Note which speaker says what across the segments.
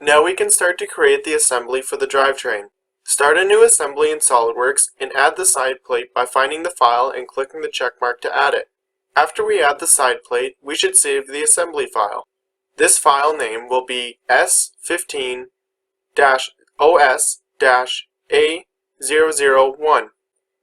Speaker 1: Now we can start to create the assembly for the drivetrain. Start a new assembly in SolidWorks and add the side plate by finding the file and clicking the check mark to add it. After we add the side plate, we should save the assembly file. This file name will be S15-OS-A001.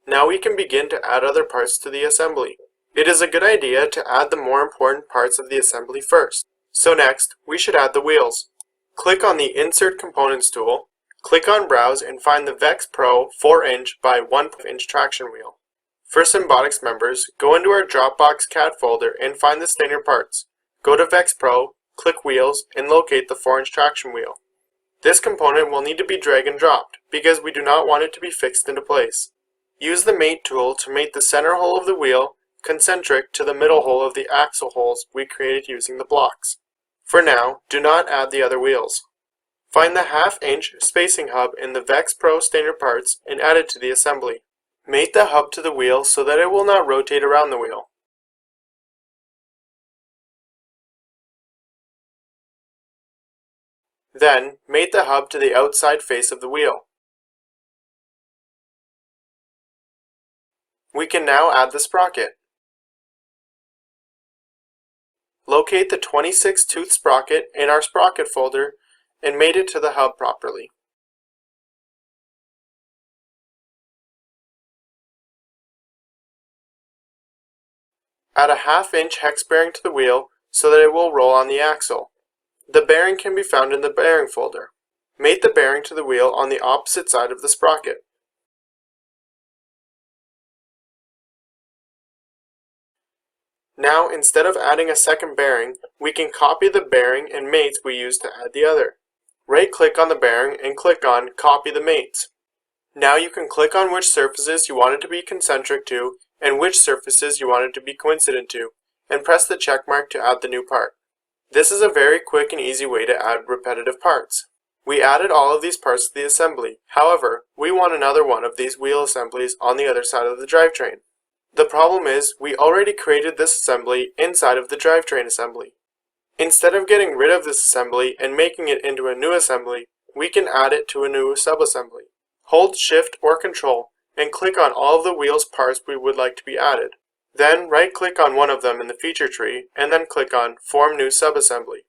Speaker 1: Now we can begin to add other parts to the assembly. It is a good idea to add the more important parts of the assembly first. So next, we should add the wheels. Click on the Insert Components tool, click on Browse and find the VEX Pro 4-inch by 1-inch traction wheel. For Symbotics members, go into our Dropbox CAD folder and find the standard parts. Go to VEX Pro, click Wheels, and locate the 4-inch traction wheel. This component will need to be drag and dropped because we do not want it to be fixed into place. Use the Mate tool to mate the center hole of the wheel concentric to the middle hole of the axle holes we created using the blocks. For now, do not add the other wheels. Find the 1/2-inch spacing hub in the VEX Pro standard parts and add it to the assembly. Mate the hub to the wheel so that it will not rotate around the wheel. Then, mate the hub to the outside face of the wheel. We can now add the sprocket. Locate the 26-tooth sprocket in our sprocket folder and mate it to the hub properly. Add a 1/2-inch hex bearing to the wheel so that it will roll on the axle. The bearing can be found in the bearing folder. Mate the bearing to the wheel on the opposite side of the sprocket. Now, instead of adding a second bearing, we can copy the bearing and mates we used to add the other. Right-click on the bearing and click on Copy the Mates. Now you can click on which surfaces you want it to be concentric to and which surfaces you want it to be coincident to, and press the check mark to add the new part. This is a very quick and easy way to add repetitive parts. We added all of these parts to the assembly. However, we want another one of these wheel assemblies on the other side of the drivetrain. The problem is, we already created this assembly inside of the drivetrain assembly. Instead of getting rid of this assembly and making it into a new assembly, we can add it to a new subassembly. Hold Shift or Control and click on all of the wheel's parts we would like to be added. Then right-click on one of them in the feature tree and then click on Form New Subassembly.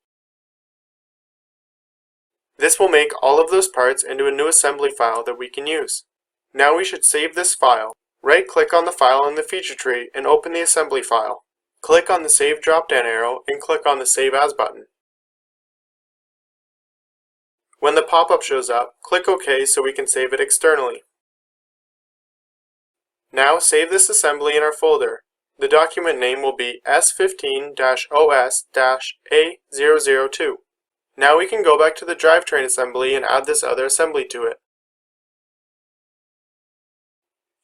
Speaker 1: This will make all of those parts into a new assembly file that we can use. Now we should save this file. Right-click on the file in the feature tree and open the assembly file. Click on the Save drop-down arrow and click on the Save As button. When the pop-up shows up, click OK so we can save it externally. Now save this assembly in our folder. The document name will be S15-OS-A002. Now we can go back to the drivetrain assembly and add this other assembly to it.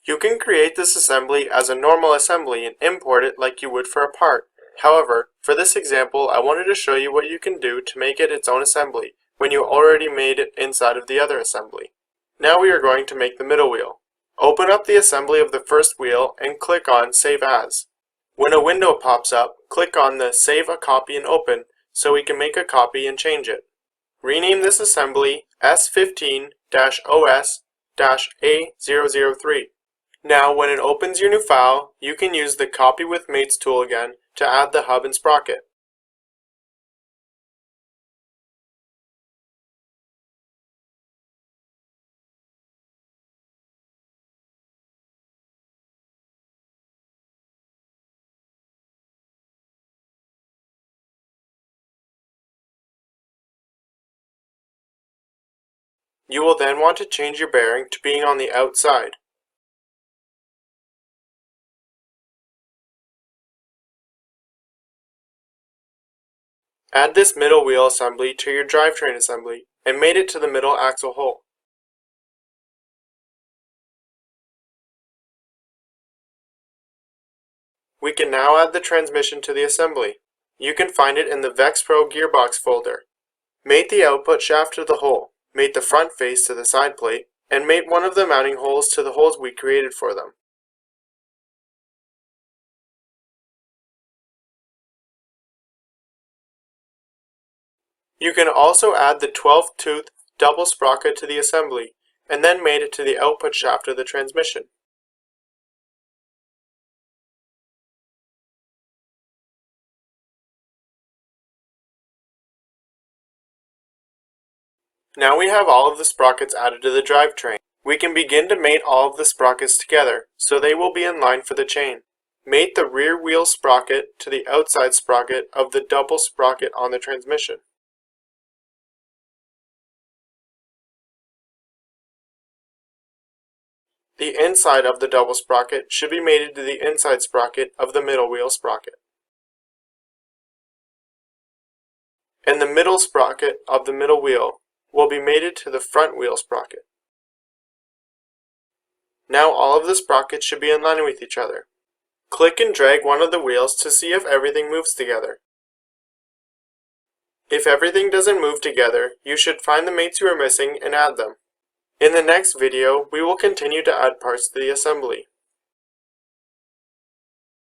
Speaker 1: You can create this assembly as a normal assembly and import it like you would for a part. However, for this example, I wanted to show you what you can do to make it its own assembly when you already made it inside of the other assembly. Now we are going to make the middle wheel. Open up the assembly of the first wheel and click on Save As. When a window pops up, click on the Save a Copy and Open so we can make a copy and change it. Rename this assembly S15-OS-A003. Now, when it opens your new file, you can use the Copy with Mates tool again to add the hub and sprocket. You will then want to change your bearing to being on the outside. Add this middle wheel assembly to your drivetrain assembly and mate it to the middle axle hole. We can now add the transmission to the assembly. You can find it in the VEX Pro gearbox folder. Mate the output shaft to the hole, mate the front face to the side plate, and mate one of the mounting holes to the holes we created for them. You can also add the 12th tooth double sprocket to the assembly, and then mate it to the output shaft of the transmission. Now we have all of the sprockets added to the drivetrain. We can begin to mate all of the sprockets together, so they will be in line for the chain. Mate the rear wheel sprocket to the outside sprocket of the double sprocket on the transmission. The inside of the double sprocket should be mated to the inside sprocket of the middle wheel sprocket. And the middle sprocket of the middle wheel will be mated to the front wheel sprocket. Now all of the sprockets should be in line with each other. Click and drag one of the wheels to see if everything moves together. If everything doesn't move together, you should find the mates you are missing and add them. In the next video, we will continue to add parts to the assembly.